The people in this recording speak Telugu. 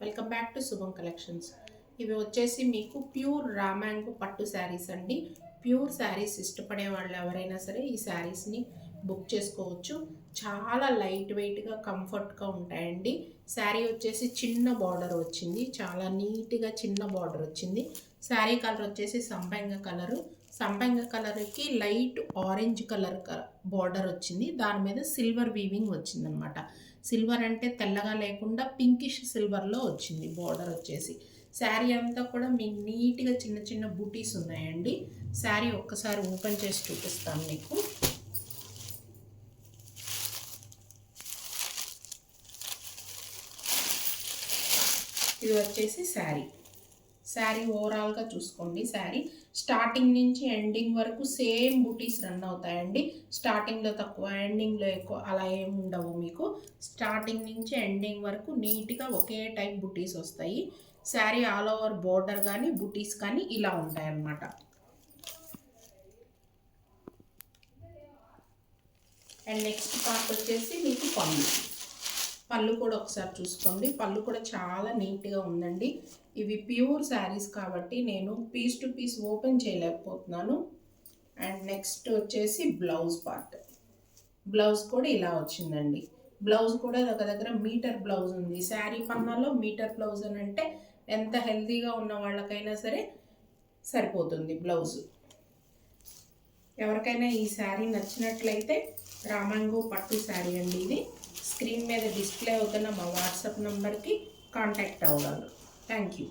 వెల్కమ్ బ్యాక్ టు శుభం కలెక్షన్స్. ఇవి వచ్చేసి మీకు ప్యూర్ రామాంగో పట్టు శారీస్ అండి. ప్యూర్ శారీస్ ఇష్టపడే వాళ్ళు ఎవరైనా సరే ఈ శారీస్ని బుక్ చేసుకోవచ్చు. చాలా లైట్ వెయిట్గా కంఫర్ట్గా ఉంటాయండి. శారీ వచ్చేసి చిన్న బార్డర్ వచ్చింది, చాలా నీట్గా చిన్న బార్డర్ వచ్చింది. శారీ కలర్ వచ్చేసి సంపంగ కలర్కి లైట్ ఆరెంజ్ కలర్ బార్డర్ వచ్చింది. దాని మీద సిల్వర్ వీవింగ్ వచ్చిందనమాట. సిల్వర్ అంటే తెల్లగా లేకుండా పింకిష్ సిల్వర్లో వచ్చింది బార్డర్ వచ్చేసి. శారీ అంతా కూడా మీకు నీట్గా చిన్న చిన్న బూటీస్ ఉన్నాయండి. శారీ ఒక్కసారి ఓపెన్ చేసి చూపిస్తాను మీకు. ఇది వచ్చేసి శారీ ఓవరాల్గా చూసుకోండి. శారీ స్టార్టింగ్ నుంచి ఎండింగ్ వరకు సేమ్ బూటీస్ రన్ అవుతాయండి. స్టార్టింగ్లో తక్కువ, ఎండింగ్లో ఎక్కువ అలా ఏమి ఉండవు మీకు. స్టార్టింగ్ నుంచి ఎండింగ్ వరకు నీట్గా ఒకే టైప్ బూటీస్ వస్తాయి. శారీ ఆల్ ఓవర్ బోర్డర్ కానీ బూటీస్ కానీ ఇలా ఉంటాయన్నమాట. అండ్ నెక్స్ట్ పార్ట్ వచ్చేసి మీకు పళ్ళు కూడా ఒకసారి చూసుకోండి. పళ్ళు కూడా చాలా నీట్గా ఉందండి. ఇవి ప్యూర్ శారీస్ కాబట్టి నేను పీస్ టు పీస్ ఓపెన్ చేయలేకపోతున్నాను. అండ్ నెక్స్ట్ వచ్చేసి బ్లౌజ్ పార్ట్. బ్లౌజ్ కూడా ఇలా వచ్చిందండి. బ్లౌజ్ కూడా దగ్గర మీటర్ బ్లౌజ్ ఉంది. శారీ పన్నాలో మీటర్ బ్లౌజ్ అని అంటే ఎంత హెల్తీగా ఉన్న వాళ్ళకైనా సరే సరిపోతుంది బ్లౌజ్. ఎవరికైనా ఈ శారీ నచ్చినట్లయితే రామాంగో పట్టు శారీ అండి ఇది. స్క్రీన్ మీద డిస్ప్లే అవుతున్న మా వాట్సాప్ నంబర్కి కాంటాక్ట్ అవ్వగలరు. Thank you.